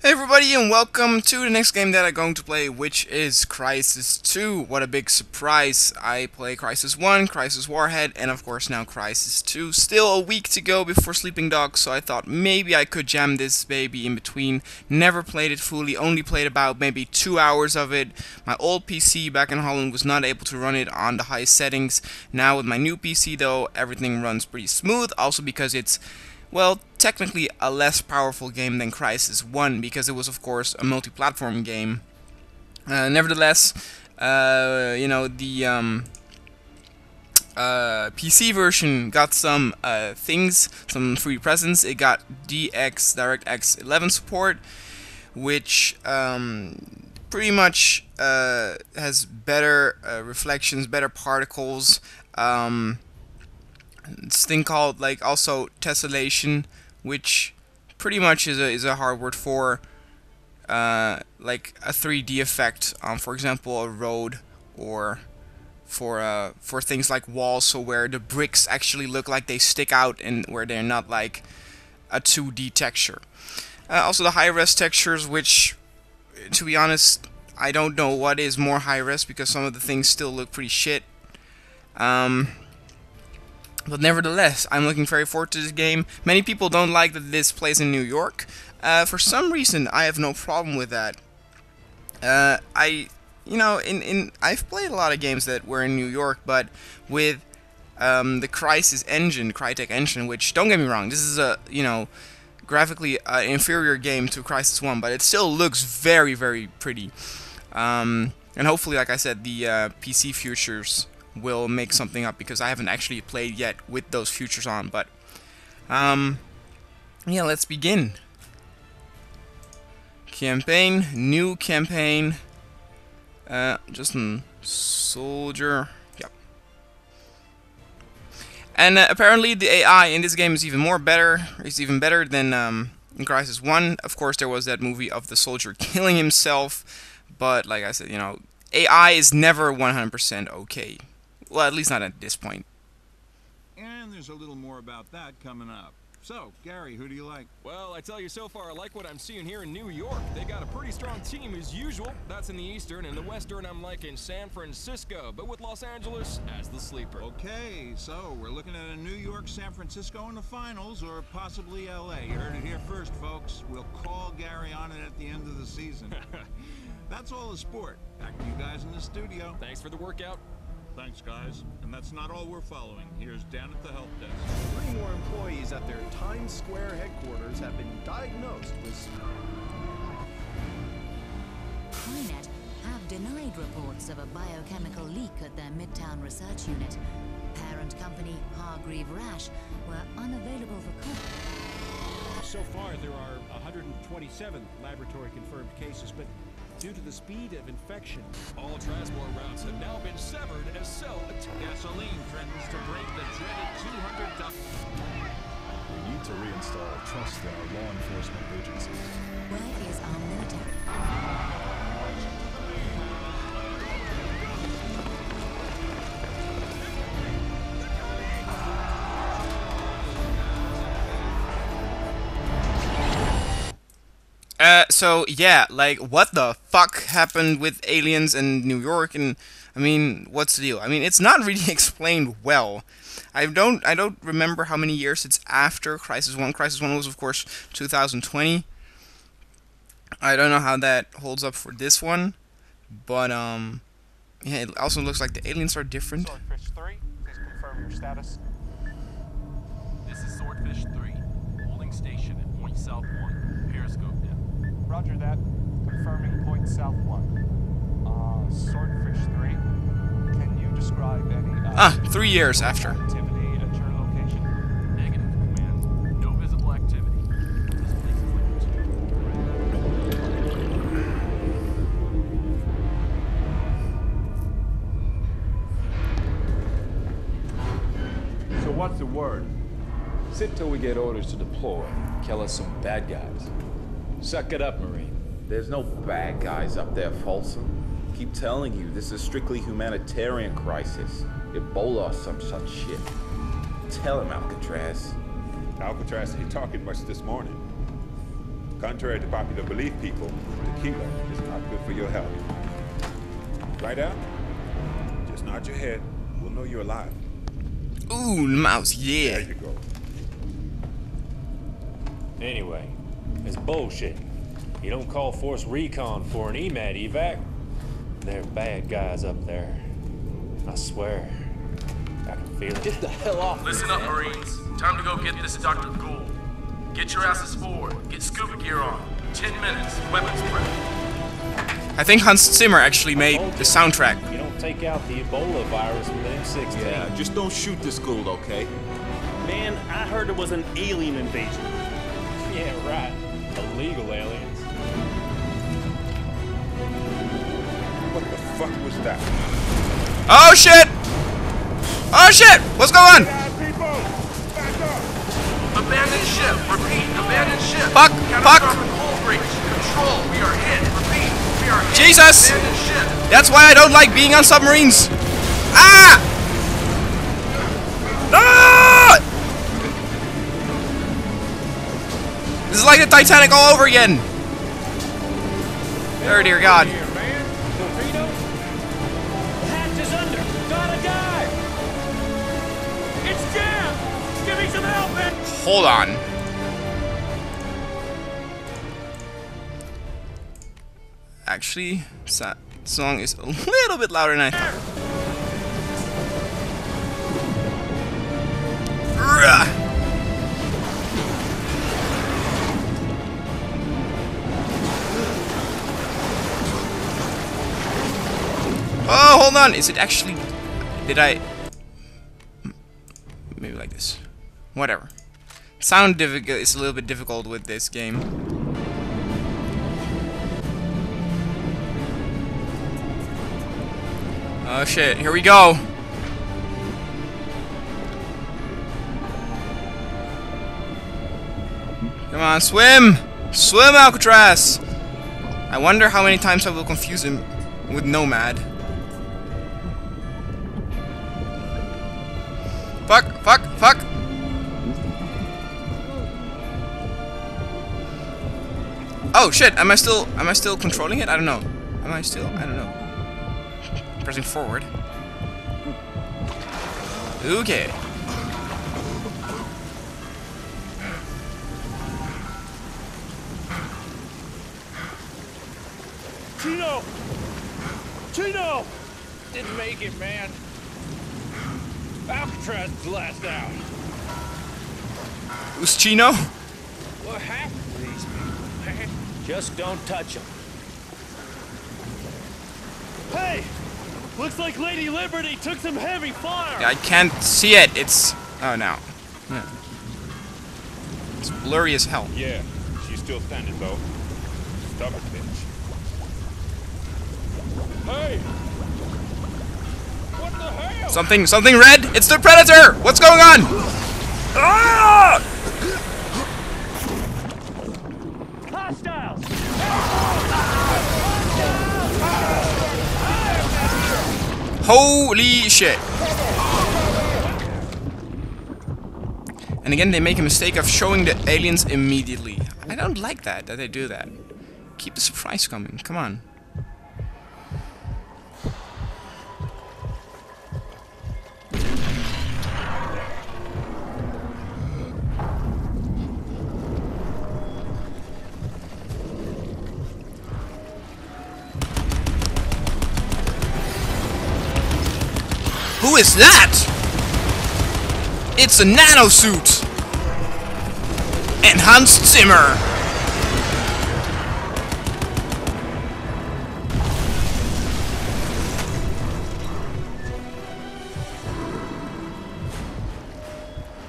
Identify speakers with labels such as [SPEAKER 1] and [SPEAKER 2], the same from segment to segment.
[SPEAKER 1] Hey everybody, and welcome to the next game that I'm going to play, which is Crysis 2. What a big surprise. I play Crysis 1, Crysis Warhead, and of course now Crysis 2. Still a week to go before Sleeping Dogs, so I thought maybe I could jam this baby in between. Never played it fully, only played about maybe 2 hours of it. My old PC back in Holland was not able to run it on the highest settings. Now with my new PC though, everything runs pretty smooth, also because it's, well, technically a less powerful game than Crysis 1, because it was of course a multi-platform game. Nevertheless, the PC version got some things, some free presents. It got DirectX 11 support, which pretty much has better reflections, better particles. This thing called also tessellation, which pretty much is a hard word for like a 3D effect on, for example, a road, or for things like walls, so where the bricks actually look like they stick out and where they're not like a 2D texture. Also the high-res textures, which, to be honest, I don't know what is more high-res, because some of the things still look pretty shit. But nevertheless, I'm looking very forward to this game. Many people don't like that this plays in New York. For some reason, I have no problem with that. I've played a lot of games that were in New York, but with the Crysis engine, Crytek engine, which, don't get me wrong, this is a, graphically inferior game to Crysis 1, but it still looks very, very pretty. And hopefully, like I said, the PC futures will make something up, because I haven't actually played yet with those futures on. But yeah, let's begin. Campaign, new campaign, just a soldier. Yep. And apparently the AI in this game is even better. It's even better than in Crysis 1. Of course, there was that movie of the soldier killing himself, but like I said, AI is never 100% okay. Well, at least not at this point.
[SPEAKER 2] And there's a little more about that coming up. So, Gary, who do you like?
[SPEAKER 3] Well, I tell you, so far I like what I'm seeing here in New York. They got a pretty strong team as usual. That's in the Eastern, and the Western I'm liking San Francisco, but with Los Angeles as the sleeper.
[SPEAKER 2] Okay, so we're looking at a New York, San Francisco in the finals, or possibly LA. You heard it here first, folks. We'll call Gary on it at the end of the season. That's all the sport. Back to you guys in the studio.
[SPEAKER 3] Thanks for the workout.
[SPEAKER 2] Thanks, guys. And that's not all we're following. Here's Dan at the help desk.
[SPEAKER 4] 3 more employees at their Times Square headquarters have been diagnosed with...
[SPEAKER 5] Hynet have denied reports of a biochemical leak at their Midtown research unit. Parent company Hargreave Rash were unavailable for comment.
[SPEAKER 6] So far, there are 127 laboratory-confirmed cases, but due to the speed of infection,
[SPEAKER 3] All transport routes have now been severed as cell
[SPEAKER 2] Gasoline threatens to break the dreaded $200.
[SPEAKER 7] We need to reinstall trust in our law enforcement agencies.
[SPEAKER 5] Where is our military?
[SPEAKER 1] So yeah, like, what the fuck happened with aliens in New York? And I mean, what's the deal? I mean, it's not really explained well. I don't remember how many years it's after Crysis 1. Crysis 1 was, of course, 2020. I don't know how that holds up for this one, but yeah, it also looks like the aliens are different.
[SPEAKER 8] Swordfish 3, please confirm your status.
[SPEAKER 9] This is Swordfish 3, holding station at point south 1, periscope down.
[SPEAKER 8] Roger that. Confirming point south 1. Swordfish 3, can you describe any
[SPEAKER 1] 3 years after.
[SPEAKER 8] activity at your location?
[SPEAKER 9] Negative, command. No visible activity. This place is like a
[SPEAKER 10] So what's the word? Sit till we get orders to deploy. Kill us some bad guys. Suck it up, Marine.
[SPEAKER 11] There's no bad guys up there, Folsom. Keep telling you, this is a strictly humanitarian crisis. Ebola or some such shit. Tell him, Alcatraz.
[SPEAKER 12] Alcatraz ain't talking much this morning. Contrary to popular belief, people, tequila is not good for your health. Right out? Just nod your head. We'll know you're alive.
[SPEAKER 1] Ooh, mouse, yeah.
[SPEAKER 12] There you go.
[SPEAKER 13] Anyway, it's bullshit. You don't call Force Recon for an EMAT evac. They're bad guys up there. I swear. I can feel it.
[SPEAKER 9] Get the hell off. Listen up, Marines. Time to go get this Dr. Gould. Get your asses forward. Get scuba gear on. 10 minutes. Weapons prep.
[SPEAKER 1] I think Hans Zimmer actually made the soundtrack.
[SPEAKER 13] You don't take out the Ebola virus with an M16.
[SPEAKER 11] Yeah, just don't shoot this Gould, okay?
[SPEAKER 14] Man, I heard it was an alien invasion.
[SPEAKER 13] Yeah, right. Illegal aliens.
[SPEAKER 12] What the fuck was that?
[SPEAKER 1] Oh shit! Oh shit! What's going on?
[SPEAKER 9] Abandoned ship. Repeat. Abandoned ship.
[SPEAKER 1] Fuck! Fuck!
[SPEAKER 9] Hull breach. Control. We are hit. Repeat. We are hit.
[SPEAKER 1] Jesus!
[SPEAKER 9] Abandoned ship.
[SPEAKER 1] That's why I don't like being on submarines. Ah! Ah! This is like the Titanic all over again. Oh dear God. Hold on. Actually, that song is a little bit louder than I thought. Oh, hold on. Is it actually... Did I... Maybe like this. Whatever. Sound difficult is a little bit difficult with this game. Oh shit, here we go. Come on, swim! Swim, Alcatraz! I wonder how many times I will confuse him with Nomad. Fuck, fuck, fuck! Oh shit, am I still controlling it? I don't know. Am I still? I don't know. Pressing forward. Okay.
[SPEAKER 14] Chino! Chino! Didn't make it, man. Alcatraz is last out.
[SPEAKER 1] Who's Chino?
[SPEAKER 14] What happened to these people, man?
[SPEAKER 13] Just don't touch them.
[SPEAKER 14] Hey! Looks like Lady Liberty took some heavy fire!
[SPEAKER 1] Yeah, I can't see it. It's... Oh, no. Yeah. It's blurry as hell.
[SPEAKER 12] Yeah, she's still standing though. Stubborn bitch.
[SPEAKER 14] Hey! What the hell?
[SPEAKER 1] Something red! It's the Predator! What's going on? Ah!
[SPEAKER 14] Hostiles!
[SPEAKER 1] Holy shit. And again, they make a mistake of showing the aliens immediately. I don't like that they do that. Keep the surprise coming. Come on. Who is that? It's a nanosuit! And Hans Zimmer!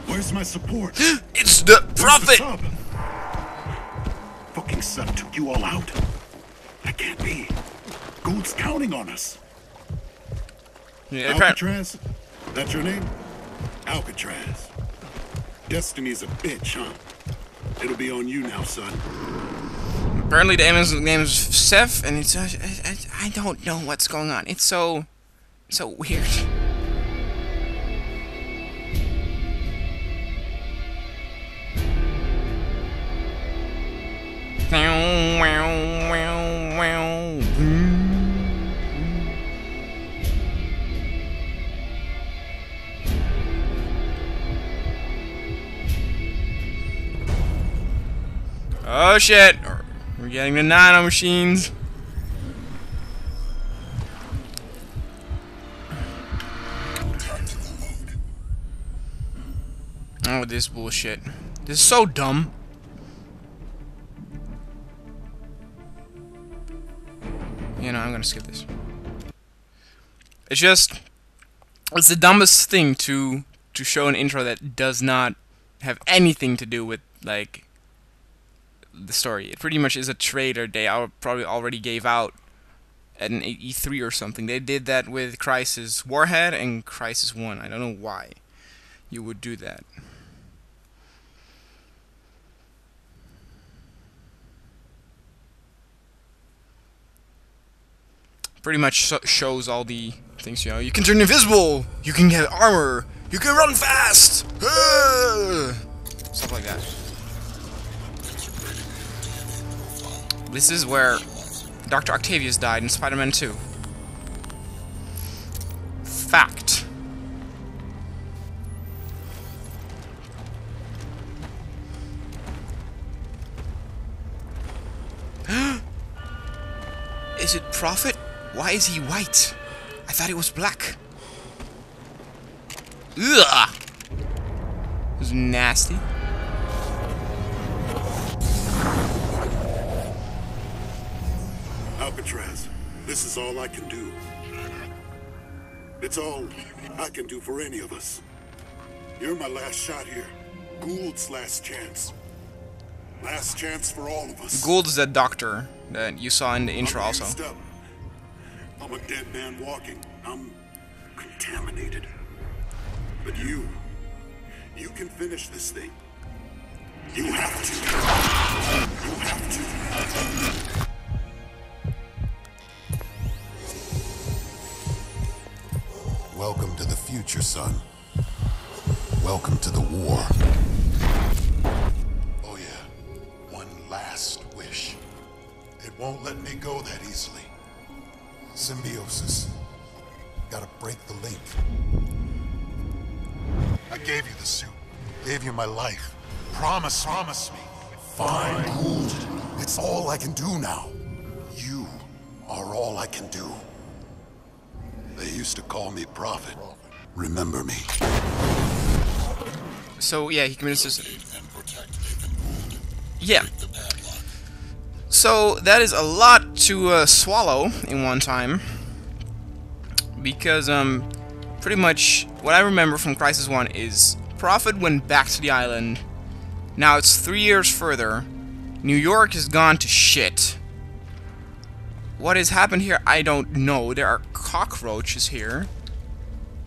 [SPEAKER 7] Where's my support?
[SPEAKER 1] It's the Prophet!
[SPEAKER 7] Fucking son took you all out. That can't be. Gould's counting on us.
[SPEAKER 1] Yeah,
[SPEAKER 7] Alcatraz? That's your name? Alcatraz. Destiny's a bitch, huh? It'll be on you now, son.
[SPEAKER 1] Apparently the alien's name is Seth, and it's... I don't know what's going on. It's so weird. Oh shit! We're getting the nano machines. Oh, this bullshit. This is so dumb. You know, I'm gonna skip this. It's just... It's the dumbest thing to show an intro that does not have anything to do with, like, the story. It pretty much is a trailer they probably already gave out at an E3 or something. They did that with Crysis Warhead and Crysis 1. I don't know why you would do that. Pretty much shows all the things, you know. You can turn invisible! You can get armor! You can run fast! Stuff like that. This is where Dr. Octavius died in Spider-Man 2. Fact. Is it Prophet? Why is he white? I thought he was black. Ugh! It was nasty.
[SPEAKER 7] Alcatraz, this is all I can do. It's all I can do for any of us. You're my last shot here. Gould's last chance. Last chance for all of us.
[SPEAKER 1] Gould is that doctor that you saw in the intro also.
[SPEAKER 7] I'm a dead man walking. I'm contaminated. But you can finish this thing. You have to. You have to. Welcome to the future, son. Welcome to the war. Oh yeah, one last wish. It won't let me go that easily. Symbiosis. Gotta break the link. I gave you the suit. Gave you my life. Promise me. Fine, Gould. It's all I can do now. You are all I can do. They used to call me Prophet. Remember me.
[SPEAKER 1] So yeah, he committed suicide. Yeah. So that is a lot to swallow in one time, because pretty much what I remember from Crysis 1 is Prophet went back to the island. Now it's 3 years further. New York has gone to shit. What has happened here, I don't know. There are cockroaches here,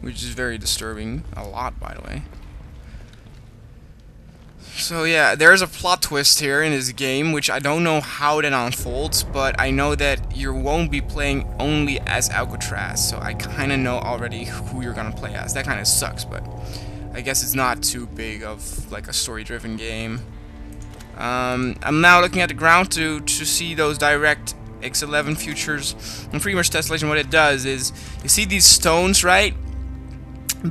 [SPEAKER 1] which is very disturbing. A lot, by the way. So yeah, there's a plot twist here in this game, which I don't know how that unfolds, but I know that you won't be playing only as Alcatraz, so I kind of know already who you're gonna play as. That kind of sucks, but I guess it's not too big of like a story-driven game. I'm now looking at the ground to see those direct X11 futures, and pretty much Tessellation, what it does is, you see these stones, right?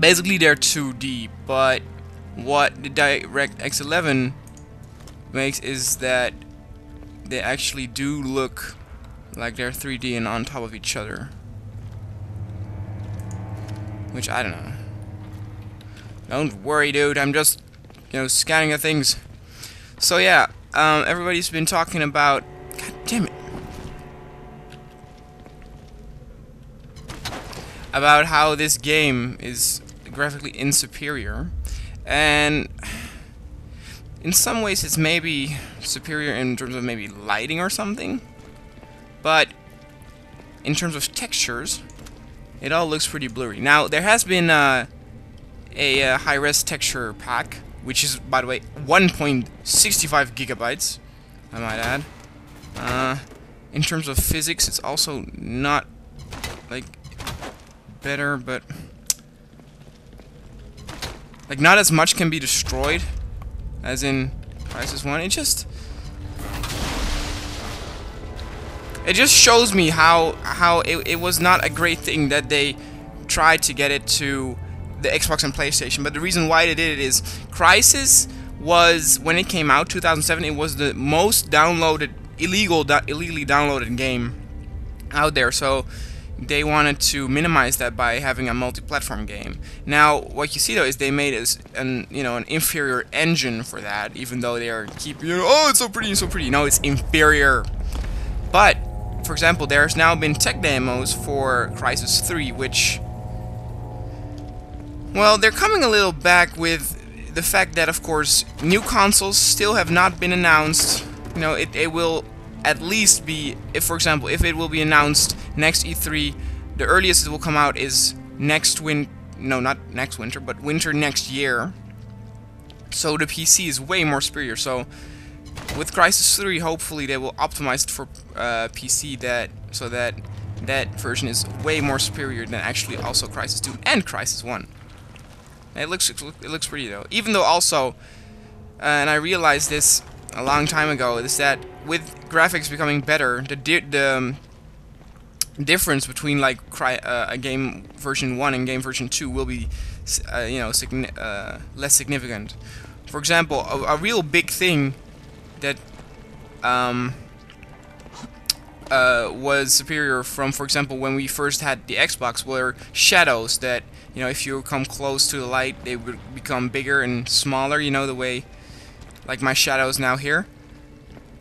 [SPEAKER 1] Basically they're 2D, but what the direct X11 makes is that they actually do look like they're 3D and on top of each other. Which, I don't know. Don't worry, dude, I'm just, you know, scanning the things. So yeah, everybody's been talking about... God damn it. About how this game is graphically insuperior. And in some ways it's maybe superior in terms of maybe lighting or something, but in terms of textures it all looks pretty blurry. Now there has been a high-res texture pack, which is, by the way, 1.65 gigabytes, I might add. In terms of physics it's also not like better, but like, not as much can be destroyed as in Crysis 1. It just shows me how it was not a great thing that they tried to get it to the Xbox and PlayStation. But the reason why they did it is Crysis was, when it came out, 2007, it was the most downloaded, illegally downloaded game out there. So they wanted to minimize that by having a multi-platform game. Now, what you see though is they made an inferior engine for that, even though they are oh, it's so pretty, it's so pretty. No, it's inferior. But for example, there's now been tech demos for Crysis 3, which, well, they're coming a little back with the fact that, of course, new consoles still have not been announced. You know, it will at least be, if for example, if it will be announced next E3, the earliest it will come out is not next winter, but winter next year. So the PC is way more superior. So with Crysis 3, hopefully they will optimize it for PC so that version is way more superior than actually also Crysis 2 and Crysis 1. It looks pretty though. Even though also, and I realized this a long time ago, is that with graphics becoming better, the difference between like a game version 1 and game version 2 will be less significant. For example, a real big thing that was superior from, for example, when we first had the Xbox, were shadows that, you know, if you come close to the light, they would become bigger and smaller, you know, the way like my shadows now here.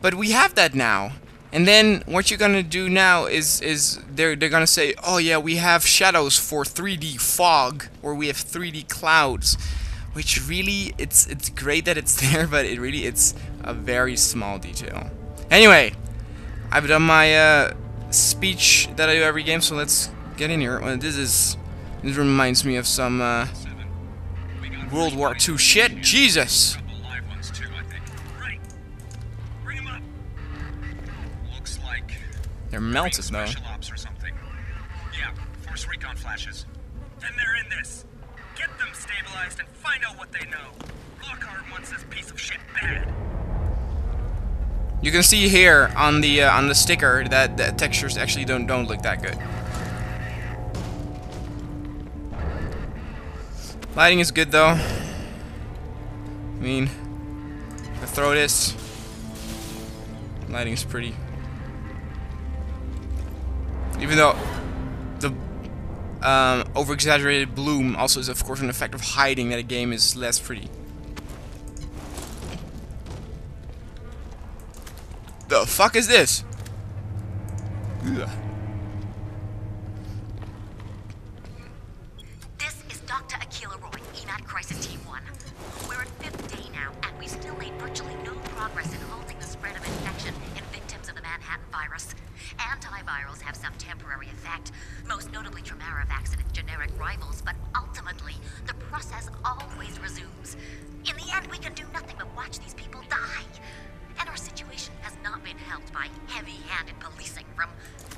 [SPEAKER 1] But we have that now. And then what you're gonna do now is they're gonna say, oh yeah, we have shadows for 3D fog, or we have 3D clouds, which really, it's great that it's there, but it's a very small detail. Anyway, I've done my speech that I do every game, so let's get in here. Well, this reminds me of some World War II shit. Jesus. They're melted though.
[SPEAKER 15] Yeah, force recon flashes. Then they're in this. Get them stabilized and find out what they know. Lockhart wants this piece of shit bad.
[SPEAKER 1] You can see here on the sticker that the textures actually don't look that good. Lighting is good though. I mean, if I throw this, lighting is pretty. Even though the over-exaggerated bloom also is, of course, an effect of hiding that a game is less pretty. The fuck is this? Ugh.
[SPEAKER 16] This is Dr. Akila Roy, EMAT Crysis Team 1. We're at 5th day now, and we've still made virtually no progress in halting the spread of infection in victims of the Manhattan virus. Antivirals have some temporary effect, most notably Tramaravax and its generic rivals, but ultimately, the process always resumes. In the end, we can do nothing but watch these people die. And our situation has not been helped by heavy-handed policing from...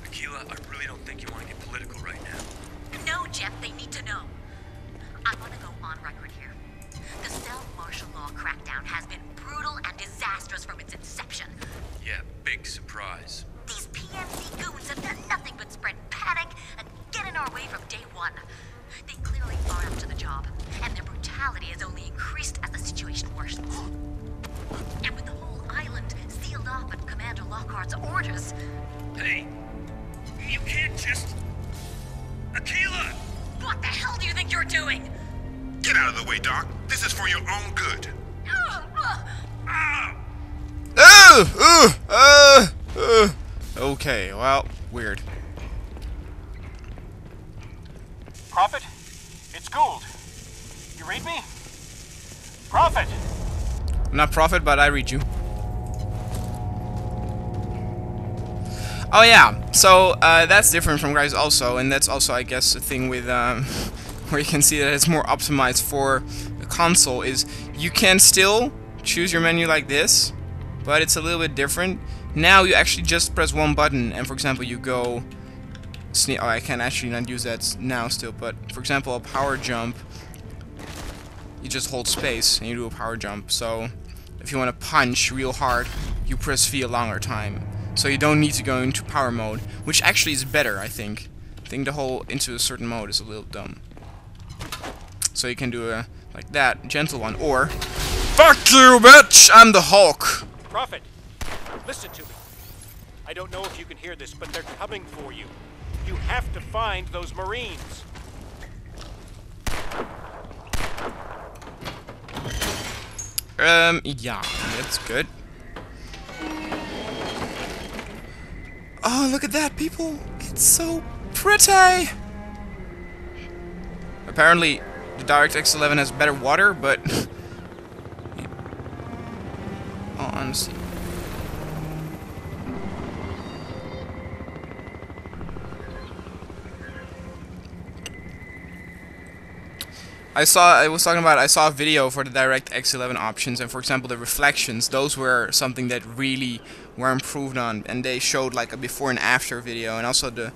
[SPEAKER 15] Akila, I really don't think you want to get political right now.
[SPEAKER 16] No, Jeff, they need to know. I want to go on record here. The self-martial law crackdown has been brutal and disastrous from its inception.
[SPEAKER 15] Yeah, big surprise.
[SPEAKER 16] These PNC goons have done nothing but spread panic and get in our way from day one. They clearly are up to the job, and their brutality has only increased as the situation worsens. And with the whole island sealed off at Commander Lockhart's orders...
[SPEAKER 15] Hey, you can't just... Akila!
[SPEAKER 16] What the hell do you think you're doing?
[SPEAKER 7] Get out of the way, Doc. This is for your own good.
[SPEAKER 1] Okay, well, weird.
[SPEAKER 6] Prophet? It's Gould. You read me? Prophet!
[SPEAKER 1] I'm not Prophet, but I read you. Oh yeah, so that's different from Crysis also, and that's also, I guess, the thing with where you can see that it's more optimized for the console is you can still choose your menu like this, but it's a little bit different. Now you actually just press one button, and for example, you go. Oh, I can actually not use that now still, but for example, a power jump. You just hold space and you do a power jump. So if you want to punch real hard, you press V a longer time. So you don't need to go into power mode, which actually is better, I think. I think the whole into a certain mode is a little dumb. So you can do a like that, gentle one, or Fuck you, bitch! I'm the Hulk.
[SPEAKER 6] Prophet, listen to me. I don't know if you can hear this, but they're coming for you. You have to find those Marines.
[SPEAKER 1] Yeah, that's good. Oh, look at that, people! It's so pretty! Apparently, the DirectX 11 has better water, but... oh, honestly. I saw a video for the DirectX 11 options, and for example the reflections, those were something that really were improved on, and they showed like a before and after video, and also the